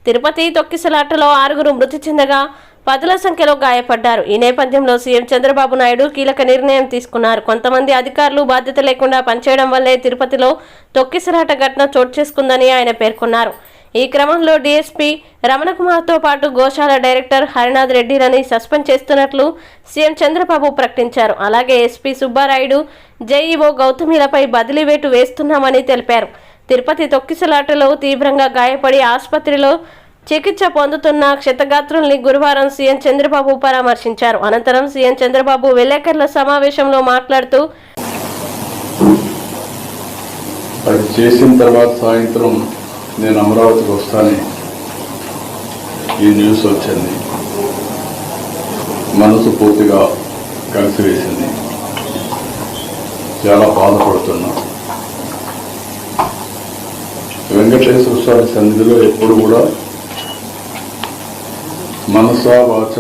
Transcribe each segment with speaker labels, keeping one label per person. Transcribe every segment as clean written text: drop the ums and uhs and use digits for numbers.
Speaker 1: తిరుపతి తొక్కిసలాటలో 6 మృతి చెందగా 10ల సంఖ్యలో గాయపడ్డారు. ఈ నేపథ్యంలో సీఎం చంద్రబాబు నాయుడు కీలక నిర్ణయం తీసుకున్నారు. కొంతమంది అధికారులు బాధ్యత లేకుండా పనిచేయడం వల్లే తిరుపతిలో తొక్కిసలాట ఘటన చోటు చేసుకుందని ఆయన పేర్కొన్నారు. ఈ క్రమంలో డీఎస్పీ రమణకుమార్తో పాటు గోశాల డైరెక్టర్ హరినాథ్ రెడ్డిలని సస్పెండ్ చేస్తున్నట్లు సీఎం చంద్రబాబు ప్రకటించారు. అలాగే ఎస్పీ సుబ్బారాయుడు, జేఈఓ గౌతమిలపై బదిలీ వేటు వేస్తున్నామని తెలిపారు. తిరుపతి తొక్కిసలాటలో తీవ్రంగా గాయపడి ఆసుపత్రిలో చికిత్స పొందుతున్న క్షతగాత్రుల్ని గురువారం సీఎం చంద్రబాబు పరామర్శించారు. అనంతరం సీఎం చంద్రబాబు విలేకరుల సమావేశంలో మాట్లాడుతూ
Speaker 2: చేసిన తర్వాత సాయంత్రం నేను అమరావతికి వస్తానని ఈ న్యూస్ వచ్చింది. మనసు పూర్తిగా కలిసివేసింది. చాలా బాధపడుతున్నా. వెంకటేశ్వర స్వామి సన్నిధిలో ఎప్పుడు కూడా మనసా వాచ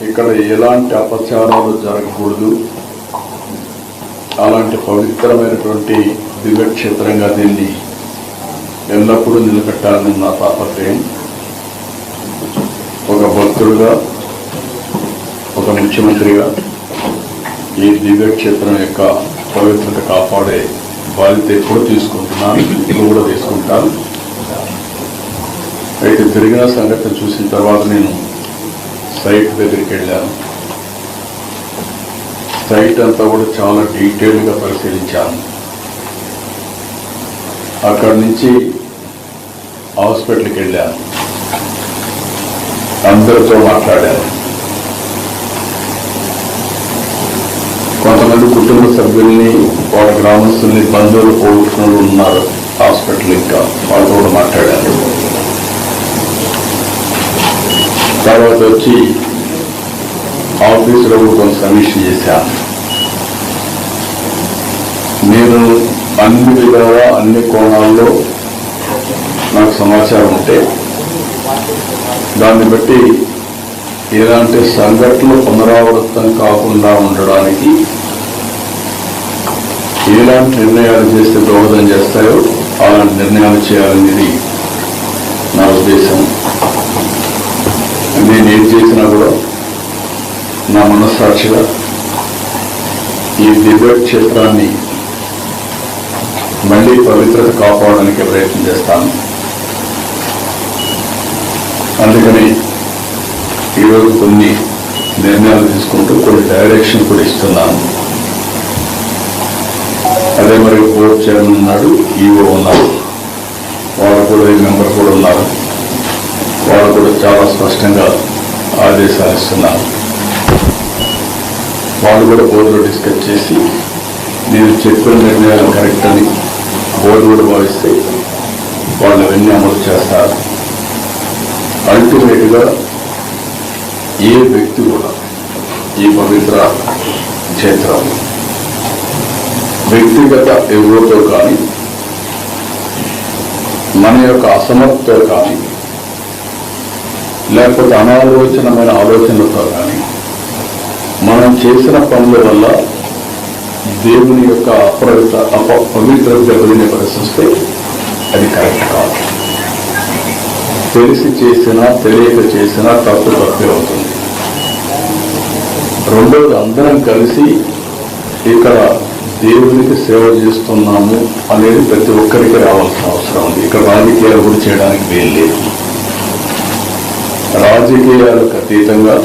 Speaker 2: ఇక్కడ ఎలాంటి అపచారాలు జరగకూడదు, అలాంటి పవిత్రమైనటువంటి దివ్యక్షేత్రంగా దీన్ని ఎల్లప్పుడూ నిలబెట్టాలని నా తాపత్రయం. ఒక భక్తుడుగా, ఒక ముఖ్యమంత్రిగా ఈ దివ్యక్షేత్రం యొక్క పవిత్రత కాపాడే బాధ్యత ఎప్పుడు తీసుకుంటున్నాను, ఇప్పుడు కూడా తీసుకుంటాను. అయితే జరిగిన సంఘటన చూసిన తర్వాత నేను సైట్ దగ్గరికి వెళ్ళాను. సైట్ అంతా కూడా చాలా డీటెయిల్గా పరిశీలించాను. అక్కడి నుంచి హాస్పిటల్కి వెళ్ళాను. అందరితో మాట్లాడాను. కొంతమంది కుటుంబ సభ్యుల్ని, వాళ్ళ గ్రామస్తుల్ని, బంధువులు పోగొట్టుకుని ఉన్నారు హాస్పిటల్. ఇంకా వాళ్ళతో కూడా మాట్లాడాను. తర్వాత వచ్చి ఆఫీసులో కొంత సమీక్ష చేశాను. నేను అన్ని విధాలా, అన్ని కోణాల్లో నాకు సమాచారం ఉంటే దాన్ని బట్టి ఎలాంటి సంఘటనలు పునరావృతం కాకుండా ఉండడానికి ఎలాంటి నిర్ణయాలు చేస్తే దోహదం చేస్తాయో అలాంటి నిర్ణయాలు చేయాలనేది నా ఉద్దేశం. నేనేం చేసినా కూడా నా మనస్సాక్షిగా ఈ దివ్య క్షేత్రాన్ని మళ్ళీ పవిత్రత కాపాడడానికి ప్రయత్నం చేస్తాను. అందుకని ఈరోజు కొన్ని నిర్ణయాలు తీసుకుంటూ కొన్ని డైరెక్షన్ కూడా ఇస్తున్నాను. అదే మరి బోర్డు చైర్మన్ ఉన్నాడు, ఈఓ ఉన్నారు, వాళ్ళు కూడా మెంబర్ కూడా ఉన్నారు. వాళ్ళు కూడా చాలా స్పష్టంగా ఆదేశాలు ఇస్తున్నారు. వాళ్ళు కూడా బోర్డులో డిస్కస్ చేసి నేను చెప్పిన నిర్ణయాలు కరెక్ట్ అని బోర్డు కూడా భావిస్తే వాళ్ళు అవన్నీ అమలు చేస్తారు. అల్టిమేట్గా ఏ వ్యక్తి కూడా ఈ పవిత్ర క్షేత్రం వ్యక్తిగత ఎగువతో కానీ, మన యొక్క అసమర్థతో కానీ, లేకపోతే అనాలోచనమైన ఆలోచనలతో కానీ మనం చేసిన పనుల వల్ల దేవుని యొక్క పవిత్ర దెబ్బతినే పరిస్థితి అది కరెక్ట్ కాదు. తెలిసి చేసినా తెలియక చేసినా తప్పే అవుతుంది. రెండవది, అందరం కలిసి ఇక్కడ దేవునికి సేవ చేస్తున్నాము అనేది ప్రతి ఒక్కరికి రావాల్సిన అవసరం ఉంది. ఇక్కడ రాజకీయాలు కూడా చేయడానికి వీలు లేదు. రాజకీయాలకు అతీతంగా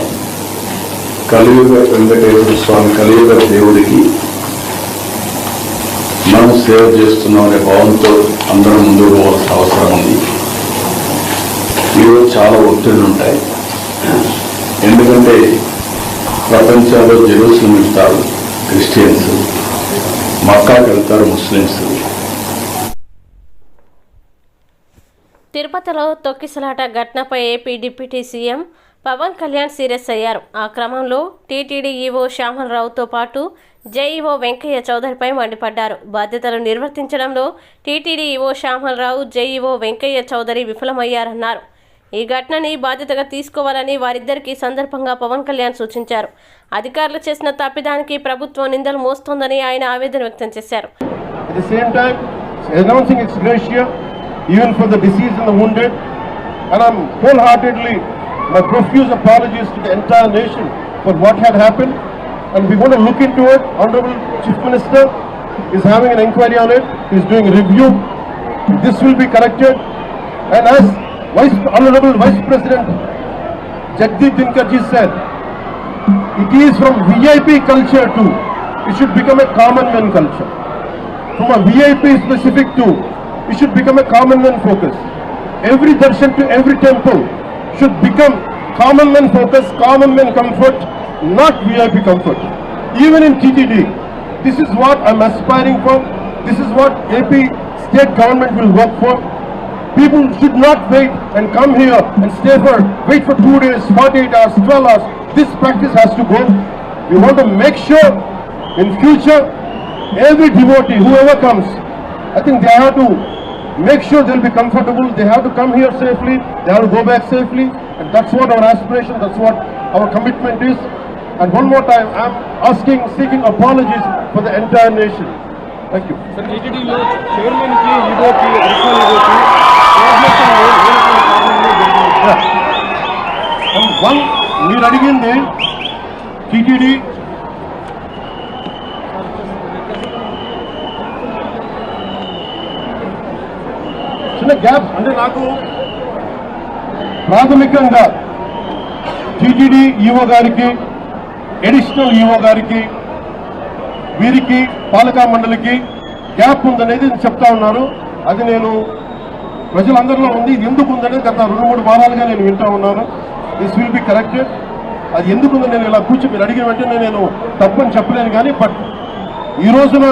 Speaker 2: కలియుగ వెంకటేశ్వర స్వామి, కలియుగ దేవుడికి మనం సేవ చేస్తున్నాం అనే భావంతో అందరం ముందుకు పోవాల్సిన అవసరం ఉంది. ఈరోజు చాలా ఒత్తిళ్లు ఉంటాయి. ఎందుకంటే ప్రపంచంలో జెరూసలేం వెళ్తారు క్రిస్టియన్స్, మక్కాకి వెళ్తారు ముస్లిమ్స్.
Speaker 1: తిరుపతిలో తొక్కిసలాట ఘటనపై AP deputy CM Pawan Kalyan serious అయ్యారు. ఆ క్రమంలో టీటీడీ ఈవో శ్యామల్ రావుతో పాటు జేఈఓ వెంకయ్య చౌదరిపై మండిపడ్డారు. బాధ్యతలు నిర్వర్తించడంలో టీటీడీ ఈవో శ్యామల్ రావు, జేఈఓ వెంకయ్య చౌదరి విఫలమయ్యారన్నారు. ఈ ఘటనని బాధ్యతగా తీసుకోవాలని వారిద్దరికీ సందర్భంగా పవన్ కళ్యాణ్ సూచించారు. అధికారులు చేసిన తప్పిదానికి ప్రభుత్వం నిందలు మోస్తోందని ఆయన ఆవేదన వ్యక్తం చేశారు.
Speaker 3: At the same time, announcing ex gratia even for the deceased and the wounded, and I'm wholeheartedly my profuse apologies to the entire nation for what had happened, and we're going to look into it. Honorable Chief Minister is having an inquiry on it. He's doing a review. This will be corrected, and as Honorable Vice President Jagdeep Dhinkarji said, it is from VIP culture to it should become a common man culture. From a VIP specific to it should become a common man focus. Every darshan to every temple should become common man focus, common man comfort, not VIP comfort. Even in TTD, this is what I'm aspiring for. This is what AP state government will work for. People should not wait and come here and wait for 2 days, 48 hours, 12 hours. This practice has to go. We want to make sure in future every devotee, whoever comes, I think they have to make sure they'll be comfortable. They have to come here safely. They have to go back safely. And that's what our aspiration, that's what our commitment is. And one more time, I'm seeking apologies for the entire nation. Thank you.
Speaker 4: Sir, TTD lo chairman ki ego ki additional ego ki
Speaker 3: And one, మీరు అడిగింది TTD చిన్న gap అంటే నాకు ప్రాథమికంగా TTD EO గారికి, additional EO గారికి, వీరికి పాలకా మండలికి గ్యాప్ ఉందనేది చెప్తా ఉన్నారు. అది నేను ప్రజలందరిలో ఉంది. ఇది ఎందుకు ఉందనేది గత 2-3 వారాలుగా నేను వింటా ఉన్నాను. This will be corrected. అది ఎందుకుందో నేను ఇలా మీరు అడిగిన వెంటనే నేను తప్పని చెప్పలేను. కానీ బట్ ఈ రోజున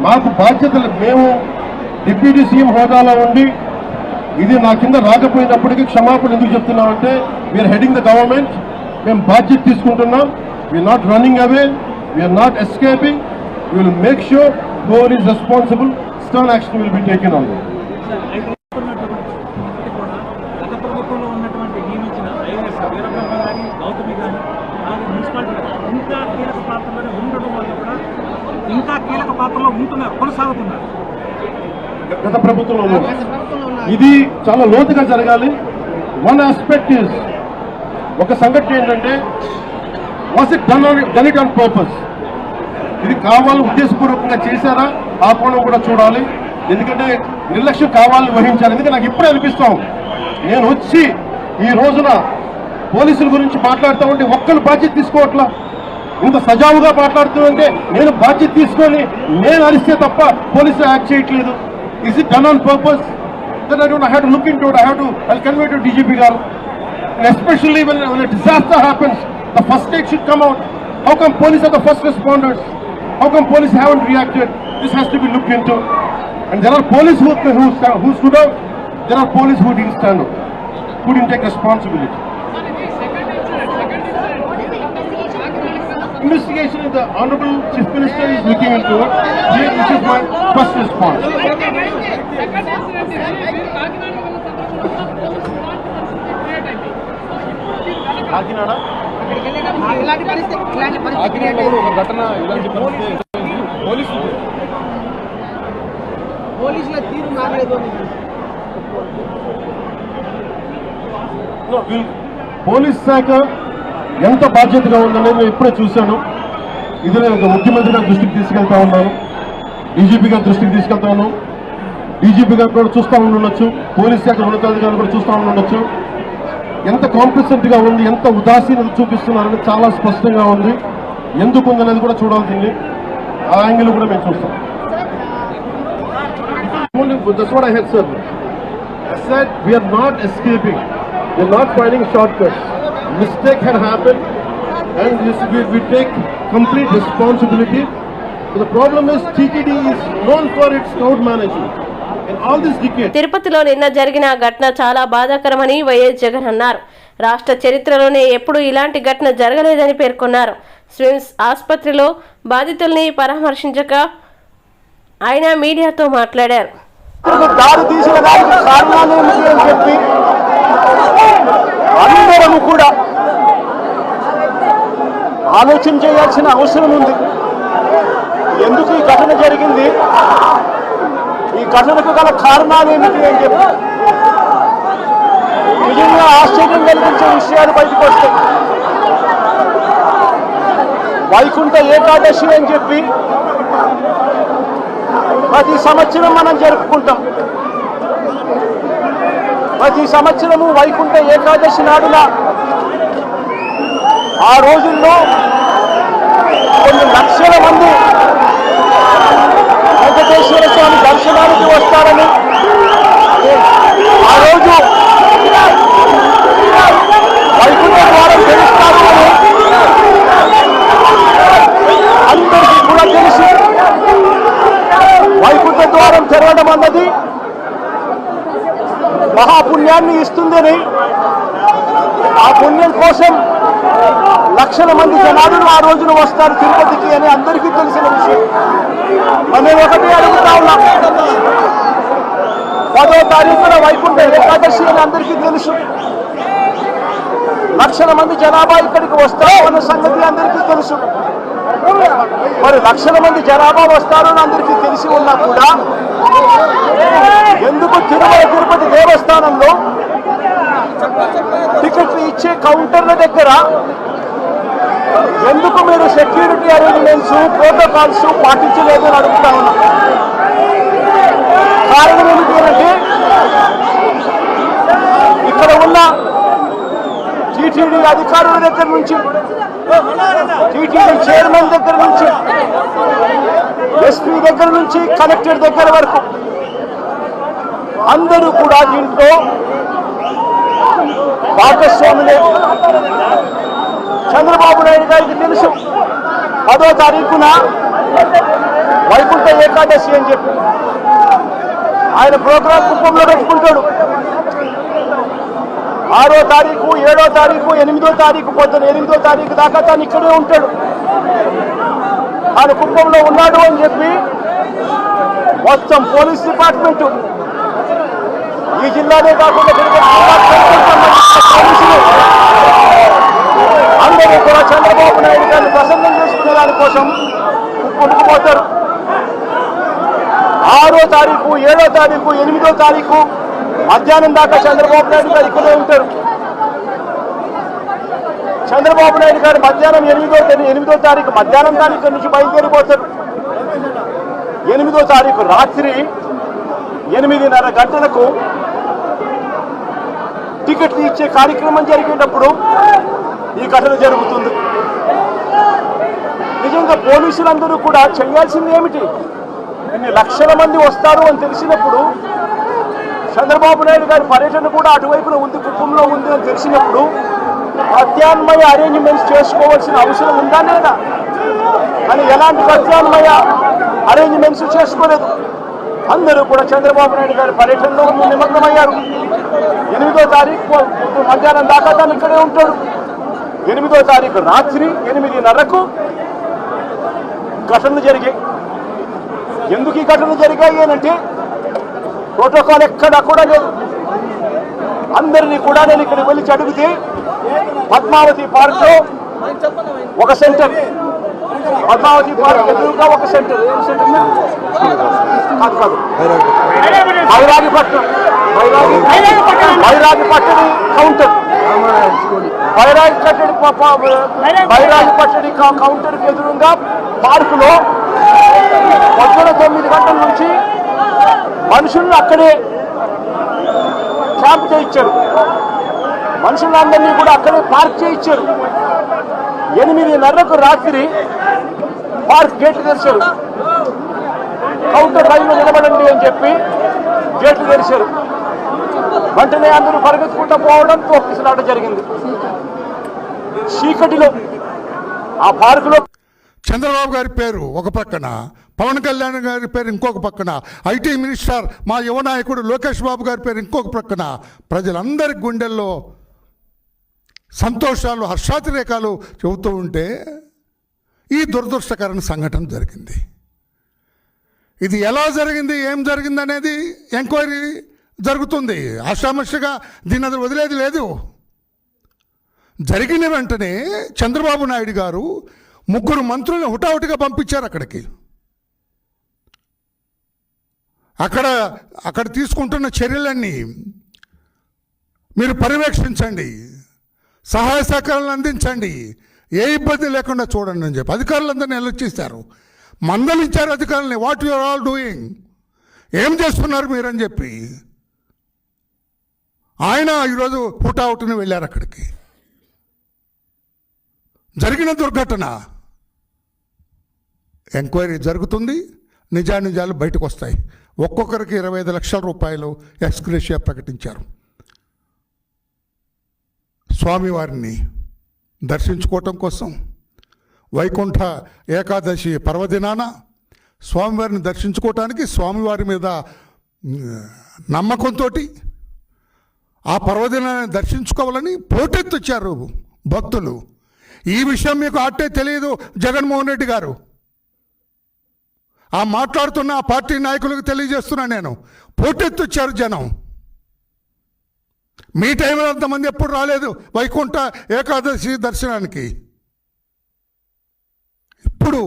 Speaker 3: మాకు బాధ్యతలు, మేము డిప్యూటీ సీఎం హోదాలో ఉండి ఇది నా కింద రాకపోయినప్పటికీ క్షమాపణ ఎందుకు చెప్తున్నామంటే వీఆర్ హెడింగ్ ద గవర్నమెంట్. మేము బాధ్యత తీసుకుంటున్నాం. We're not running away, we're not escaping. We will make sure whoever is responsible, stern action will be taken on them.
Speaker 4: గత ప్రభుత్వంలో ఉన్నటువంటి నియమించిన ఐఏఎస్ వీరబ్రహ్మ కానీ గౌతమి కానీ అలాగే మున్సిపాలిటీ ఇంకా కీలక పాత్రలో ఉండడం వల్ల కూడా ఇంకా కీలక పాత్రలో ఉంటున్నారు, కొనసాగుతున్నారు.
Speaker 3: గత ప్రభుత్వంలో ఇది చాలా లోతుగా జరగాలి. వన్ ఆస్పెక్ట్ ఇస్, ఒక సంఘటన ఏంటంటే was it done it on purpose. ఇది కావాలి ఉద్దేశపూర్వకంగా చేశారా ఆ కోణం కూడా చూడాలి. ఎందుకంటే నిర్లక్ష్యం కావాలని వహించాలి. ఎందుకంటే నాకు ఇప్పుడే అనిపిస్తాం, నేను వచ్చి ఈ రోజున పోలీసుల గురించి మాట్లాడుతూ ఉంటే ఒక్కరు బాధ్యత తీసుకోవట్లా. ఇంత సజావుగా మాట్లాడుతుంటే నేను బాధ్యత తీసుకొని నేను అరిస్తే తప్ప పోలీసులు యాక్ట్ చేయట్లేదు. Is it done on purpose? Then I have to look into it. I'll convey to DGP garu. And especially when a disaster happens, the first aid should come out. How come police are the first responders? How come police haven't reacted? This has to be looked into. And there are police who stood out. There are police who didn't stand up, who didn't take responsibility. Investigation is the Honorable Chief Minister is looking into it. This is my first response.
Speaker 4: కాకినాడలో ఒక ఘటన ఇలాంటి
Speaker 5: పోలీసుల తీరు మారలేదు.
Speaker 3: Police శాఖ ఎంత బాధ్యతగా ఉందనేది నేను ఇప్పుడే చూశాను. ఇది నేను ముఖ్యమంత్రి గారి దృష్టికి తీసుకెళ్తా ఉన్నాను, డీజీపీ గారి దృష్టికి తీసుకెళ్తాను. డీజీపీ గారు కూడా చూస్తూ ఉండొచ్చు, పోలీస్ శాఖ ఉన్నతాధికారులు కూడా చూస్తూ ఉండొచ్చు. ఎంత కాంప్లిసెంట్గా ఉంది, ఎంత ఉదాసీనత చూపిస్తున్నారని చాలా స్పష్టంగా ఉంది. ఎందుకు ఉందనేది కూడా చూడాల్సింది. ఆ యాంగిల్ కూడా మేము చూస్తాం. That's what I had said. I said we are not escaping. We are not finding shortcuts. Mistake had happened, and we take complete responsibility. But the problem is TTD is known for its crowd management. In all this decade,
Speaker 1: తిరుపతిలో నిన్న జరిగిన ఘటన చాలా బాధాకరమని YS Jagan అన్నారు. రాష్ట్ర చరిత్రలోనే ఎప్పుడూ ఇలాంటి ఘటన జరగలేదని పేర్కొన్నారు. స్విమ్స్ ఆసుపత్రిలో బాధితుల్ని పరామర్శించక ఆయన మీడియాతో మాట్లాడారు.
Speaker 3: దారి తీసిన దానికి కారణాలు ఏమిటి అని చెప్పి
Speaker 5: కూడా ఆలోచన చేయాల్సిన అవసరం ఉంది. ఎందుకు ఈ ఘటన జరిగింది, ఈ ఘటనకు గల కారణాలు ఏమిటి అని చెప్పి నిజంగా ఆశ్చర్యం కలిగించే విషయాలు బయటకు వస్తాయి. వైకుంఠ ఏకాదశి అని చెప్పి ప్రతి సంవత్సరం మనం జరుపుకుంటాం. ప్రతి సంవత్సరము వైకుంఠ ఏకాదశి నాడున ఆ రోజుల్లో కొన్ని లక్షల మంది వెంకటేశ్వర స్వామి దర్శనానికి వస్తారని, ఆ రోజు వైకుంఠ ద్వారం తెలుస్తారు అని అందరికీ కూడా తెలుసు. వైకుంఠ ద్వారం తెరవడం అన్నది మహాపుణ్యాన్ని ఇస్తుందని, ఆ పుణ్యం కోసం లక్షల మంది జనాలు ఆ రోజున వస్తారు తిరుపతికి అని అందరికీ తెలిసిన విషయం. మనం ఒకటి అడుగుతా ఉన్నాం, 10వ తారీఖున వైకుంఠ ఏకాదశి అని అందరికీ తెలుసు. లక్షల మంది జనాభా ఇక్కడికి వస్తారు అన్న సంగతి అందరికీ తెలుసు. మరి లక్షల మంది జనాభా వస్తారు అని అందరికీ తెలిసి ఉన్నా కూడా ఎందుకు తిరుపతి దేవస్థానంలో టికెట్లు ఇచ్చే కౌంటర్ల దగ్గర ఎందుకు మీరు సెక్యూరిటీ అరేంజ్మెంట్స్, ప్రోటోకాల్స్ పాటించలేదు అని అడుగుతా ఉన్నాం. కారణం ఏమిటి అంటే ఇక్కడ ఉన్న టీటీడీ అధికారుల దగ్గర నుంచి, టీటీడీ చైర్మన్ దగ్గర నుంచి, ఎస్పీ దగ్గర నుంచి కలెక్టర్ దగ్గర వరకు అందరూ కూడా దీంట్లో భాగస్వాములే. చంద్రబాబు నాయుడు గారికి తెలుసు 10వ తారీఖున వైకుంఠ ఏకాదశి అని చెప్పి ఆయన ప్రోగ్రాం కుప్పంలో పెట్టుకుంటాడు. 6వ తారీఖు, 7వ తారీఖు, 8వ తారీఖు పొద్దున 8వ తారీఖు దాకా తాను ఇక్కడే ఉంటాడు. ఆయన కుప్పంలో ఉన్నాడు అని చెప్పి మొత్తం పోలీస్ డిపార్ట్మెంటు, ఈ జిల్లానే కాకుండా పోలీసులు అందరూ కూడా చంద్రబాబు నాయుడు గారిని ప్రసన్నం చేసుకునే దానికోసం కొట్టుకుపోతారు. 6వ తారీఖు, 7వ తారీఖు, 8వ తారీఖు మధ్యాహ్నం దాకా చంద్రబాబు నాయుడు గారు ఇక్కడే ఉంటారు. చంద్రబాబు నాయుడు గారు మధ్యాహ్నం 8వ తారీఖు మధ్యాహ్నం తారీఖు నుంచి బయలుదేరిపోతారు. 8వ తారీఖు రాత్రి 8:30 గంటలకు టికెట్లు ఇచ్చే కార్యక్రమం జరిగేటప్పుడు ఈ ఘటన జరుగుతుంది. నిజంగా పోలీసులందరూ కూడా చేయాల్సింది ఏమిటి? ఇన్ని లక్షల మంది వస్తారు అని తెలిసినప్పుడు, చంద్రబాబు నాయుడు గారి పర్యటన కూడా అటువైపున ఉంది, కుప్పంలో ఉంది అని తెలిసినప్పుడు ప్రత్యామ్నాయ అరేంజ్మెంట్స్ చేసుకోవాల్సిన అవసరం ఉందా లేదా? కానీ ఎలాంటి ప్రత్యామ్నాయ అరేంజ్మెంట్స్ చేసుకోలేదు. అందరూ కూడా చంద్రబాబు నాయుడు గారి పర్యటనలో నిమగ్నమయ్యారు. 8వ తారీఖు మధ్యాహ్నం దాకా తాను ఇక్కడే ఉంటాడు. 8వ తారీఖు రాత్రి 8:30కు ఘటనలు జరిగాయి. ఎందుకు ఈ ఘటనలు జరిగాయి అనంటే ప్రోటోకాల్ ఎక్కడా కూడా లేదు. అందరినీ కూడా నేను ఇక్కడికి వెళ్ళి అడిగితే పద్మావతి పార్క్లో ఒక సెంటర్, పద్మావతి పార్క్ ఎదురుగా ఒక సెంటర్, ఏం సెంటర్ కాదు బైరాగిపట్నం కౌంటర్, బైరాగిపట్టడి కౌంటర్కి ఎదురుగా పార్కులో పొద్దున 9 గంటల నుంచి మనుషులను అక్కడే క్యాంప్ చేయించారు. మనుషులందరినీ కూడా అక్కడే పార్క్ చేయించారు. 8:30కు రాత్రి పార్క్ గేట్లు తెరిచారు. కౌంటర్ లైన్లో నిలబడండి అని చెప్పి గేట్లు తెరిచారు. వెంటనే అందరూ పరిగెత్తుకుంటూ పోవడం తోపిసలాట జరిగింది. చీకటిలో ఆ పార్కులో
Speaker 6: చంద్రబాబు గారి పేరు ఒక పక్కన, పవన్ కళ్యాణ్ గారి పేరు ఇంకొక పక్కన, ఐటీ మినిస్టర్ మా యువ నాయకుడు లోకేష్ బాబు గారి పేరు ఇంకొక పక్కన, ప్రజలందరి గుండెల్లో సంతోషాలు, హర్షాతిరేకాలు చెబుతూ ఉంటే ఈ దురదృష్టకరమైన సంఘటన జరిగింది. ఇది ఎలా జరిగింది, ఏం జరిగింది అనేది ఎంక్వైరీ జరుగుతుంది. ఆషామాషిగా దీన్ని అది వదిలేది లేదు. జరిగిన వెంటనే చంద్రబాబు నాయుడు గారు 3 మంత్రులను హుటాహుటిగా పంపించారు అక్కడికి. అక్కడ తీసుకుంటున్న చర్యలన్నీ మీరు పర్యవేక్షించండి, సహాయ సహకారాలు అందించండి, ఏ ఇబ్బంది లేకుండా చూడండి అని చెప్పి అధికారులందరినీ నిలదీశారు, మందలించారు అధికారులని. What you are all doing, ఏం చేస్తున్నారు మీరని చెప్పి ఆయన ఈరోజు హుటాహుటిని వెళ్ళారు అక్కడికి. జరిగిన దుర్ఘటన ఎంక్వైరీ జరుగుతుంది, నిజానిజాలు బయటకు వస్తాయి. ఒక్కొక్కరికి 25 లక్షల రూపాయలు ఎక్స్గ్రేషియా ప్రకటించారు. స్వామివారిని దర్శించుకోవటం కోసం వైకుంఠ ఏకాదశి పర్వదినాన స్వామివారిని దర్శించుకోవటానికి స్వామివారి మీద నమ్మకంతో ఆ పర్వదినాన్ని దర్శించుకోవాలని పోటెత్తొచ్చారు భక్తులు. ఈ విషయం మీకు అట్టే తెలియదు జగన్మోహన్ రెడ్డి గారు. ఆ మాట్లాడుతున్న ఆ పార్టీ నాయకులకు తెలియజేస్తున్నా నేను, పోటెత్తొచ్చారు జనం. మీ టైంలో అంతమంది ఎప్పుడు రాలేదు వైకుంఠ ఏకాదశి దర్శనానికి. ఇప్పుడు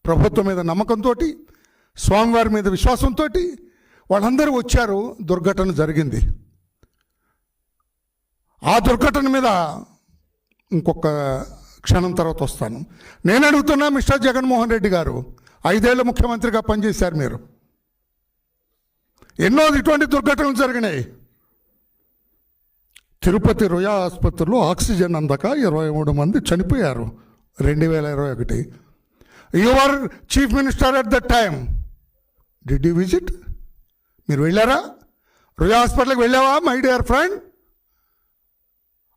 Speaker 6: ప్రభుత్వం మీద నమ్మకంతో, స్వామివారి మీద విశ్వాసంతో వాళ్ళందరూ వచ్చారు. దుర్ఘటన జరిగింది. ఆ దుర్ఘటన మీద ఇంకొక క్షణం తర్వాత వస్తాను. నేను అడుగుతున్నా మిస్టర్ జగన్మోహన్ రెడ్డి గారు, 5 ఏళ్ళు ముఖ్యమంత్రిగా పనిచేశారు మీరు. ఎన్నో ఇటువంటి దుర్ఘటనలు జరిగినాయి. తిరుపతి రుయా ఆసుపత్రిలో ఆక్సిజన్ అందక 23 మంది చనిపోయారు 2021. You are chief minister at that time. Did you visit? మీరు వెళ్ళారా? రుయా హాస్పిటల్కి వెళ్ళావా మై డియర్ ఫ్రెండ్?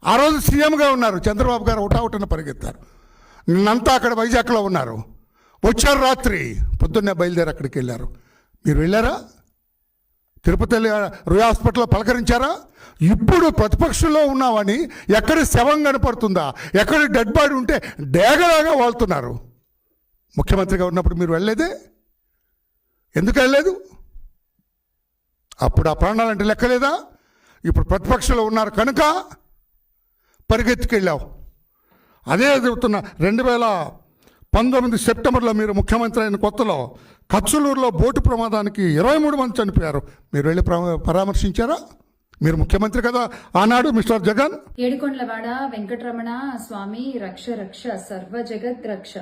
Speaker 6: ఆ రోజు సీఎంగా ఉన్నారు చంద్రబాబు గారు, హుటాహుటిన పరిగెత్తారు. నిన్నంతా అక్కడ వైజాగ్లో ఉన్నారు. వచ్చారు రాత్రి, పొద్దున్నే బయలుదేరి అక్కడికి వెళ్ళారు. మీరు వెళ్ళారా? తిరుపతి రుయా హాస్పిటల్లో పలకరించారా? ఇప్పుడు ప్రతిపక్షంలో ఉన్నామని ఎక్కడ శవం కనపడుతుందా, ఎక్కడ డెడ్ బాడీ ఉంటే డేగలాగా వాళ్తున్నారు. ముఖ్యమంత్రిగా ఉన్నప్పుడు మీరు వెళ్ళలేదే? ఎందుకు వెళ్ళలేదు? అప్పుడు ఆ ప్రాణాలంటే లెక్కలేదా? ఇప్పుడు ప్రతిపక్షంలో ఉన్నారు కనుక పరిగెత్తుకెళ్ళావు. అదే చెబుతున్నా, 2019 సెప్టెంబర్లో మీరు ముఖ్యమంత్రి అయిన కొత్తలో కచ్చలూరులో బోటు ప్రమాదానికి 23 మంది చనిపోయారు. మీరు వెళ్ళి పరామర్శించారా? మీరు ముఖ్యమంత్రి కదా ఆనాడు మిస్టర్ జగన్.
Speaker 7: ఏడుకొండలవాడ వెంకటరమణ స్వామి రక్ష రక్ష సర్వ జగత్ రక్ష.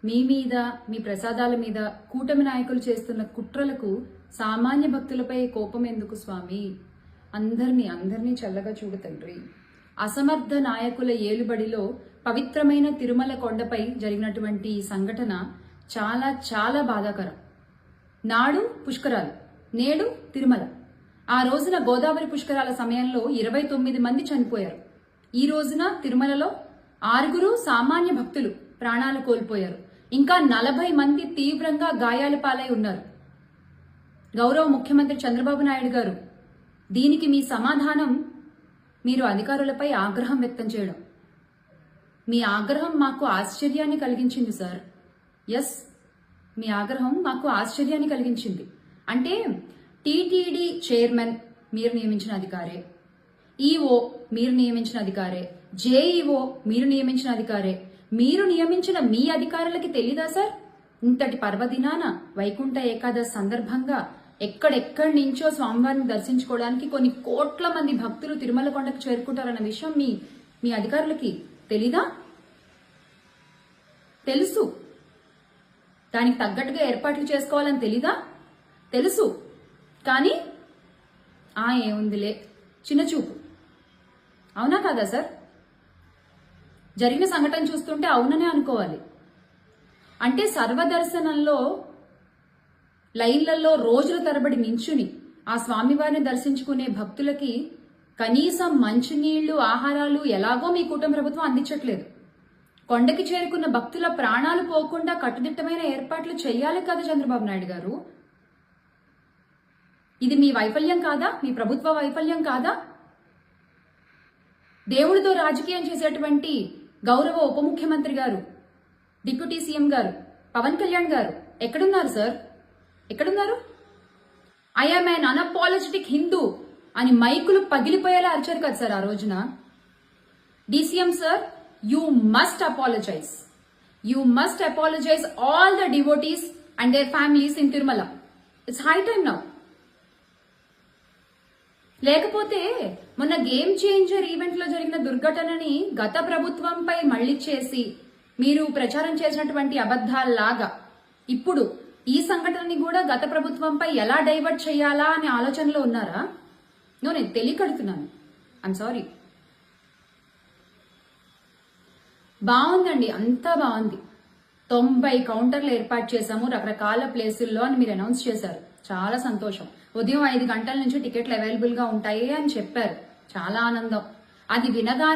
Speaker 7: మీ మీద, మీ ప్రసాదాల మీద కూటమి నాయకులు చేస్తున్న కుట్రలకు సామాన్య భక్తులపై కోపం ఎందుకు స్వామి? అందరినీ చల్లగా చూడు తండ్రి. అసమర్థ నాయకుల ఏలుబడిలో పవిత్రమైన తిరుమల కొండపై జరిగినటువంటి ఈ సంఘటన చాలా చాలా బాధాకరం. నాడు పుష్కరాలు, నేడు తిరుమల. ఆ రోజున గోదావరి పుష్కరాల సమయంలో 29 మంది చనిపోయారు. ఈ రోజున తిరుమలలో 6 సామాన్య భక్తులు ప్రాణాలు కోల్పోయారు. ఇంకా 40 మంది తీవ్రంగా గాయాల పాలై ఉన్నారు. గౌరవ ముఖ్యమంత్రి చంద్రబాబు నాయుడు గారు, దీనికి మీ సమాధానం మీరు అధికారులపై ఆగ్రహం వ్యక్తం చేయడం. మీ ఆగ్రహం మాకు ఆశ్చర్యాన్ని కలిగించింది సార్. ఎస్, మీ ఆగ్రహం మాకు ఆశ్చర్యాన్ని కలిగించింది. అంటే టీటీడీ చైర్మన్ మీరు నియమించిన అధికారే, ఈఓ మీరు నియమించిన అధికారే, జేఈఓ మీరు నియమించిన అధికారే. మీరు నియమించిన మీ అధికారులకి తెలీదా సార్? ఇంతటి పర్వదినాన వైకుంఠ ఏకాదశి సందర్భంగా ఎక్కడెక్కడి నుంచో స్వామివారిని దర్శించుకోవడానికి కొన్ని కోట్ల మంది భక్తులు తిరుమల కొండకు చేరుకుంటారన్న విషయం మీ అధికారులకి తెలీదా? తెలుసు. దానికి తగ్గట్టుగా ఏర్పాట్లు చేసుకోవాలని తెలీదా? తెలుసు. కానీ ఏముందిలే, చిన్నచూపు. అవునా కాదా సార్? జరిగిన సంఘటన చూస్తుంటే అవుననే అనుకోవాలి. అంటే సర్వదర్శనంలో లైన్లలో రోజుల తరబడి నించుని ఆ స్వామివారిని దర్శించుకునే భక్తులకి కనీసం మంచినీళ్లు, ఆహారాలు ఎలాగో మీ కూటమి ప్రభుత్వం అందించట్లేదు. కొండకి చేరుకున్న భక్తుల ప్రాణాలు పోకుండా కట్టుదిట్టమైన ఏర్పాట్లు చేయాలి కదా చంద్రబాబు నాయుడు గారు? ఇది మీ వైఫల్యం కాదా? మీ ప్రభుత్వ వైఫల్యం కాదా? దేవుడితో రాజకీయం చేసేటువంటి గౌరవ ఉప ముఖ్యమంత్రి గారు, డిప్యూటీ సీఎం గారు పవన్ కళ్యాణ్ గారు ఎక్కడున్నారు సార్? ఎక్కడున్నారు? ఐఎమ్ ఎన్ అన్అపాలజెటిక్ హిందూ అని మైకులు పగిలిపోయేలా అరిచారు కదా సార్ ఆ రోజున. DCM sir, you must apologize. You must apologize all the devotees and their families in Tirumala. It's high time now. లేకపోతే మొన్న గేమ్ చేంజర్ ఈవెంట్ లో జరిగిన దుర్ఘటనని గత ప్రభుత్వంపై మళ్లీ చేసి మీరు ప్రచారం చేసినటువంటి అబద్ధాల్లాగా ఇప్పుడు ఈ సంఘటనని కూడా గత ప్రభుత్వంపై ఎలా డైవర్ట్ చేయాలా అనే ఆలోచనలో ఉన్నారా? నేను తెలియకడుతున్నాను. I'm sorry. బాగుందండి, అంతా బాగుంది. 90 కౌంటర్లు ఏర్పాటు చేశాము రకరకాల ప్లేసుల్లో అని మీరు అనౌన్స్ చేశారు. చాలా సంతోషం. ఉదయం 5 గంటల నుంచి టికెట్లు అవైలబుల్ గా ఉంటాయి అని చెప్పారు. చాలా ఆనందం. అది వినగానే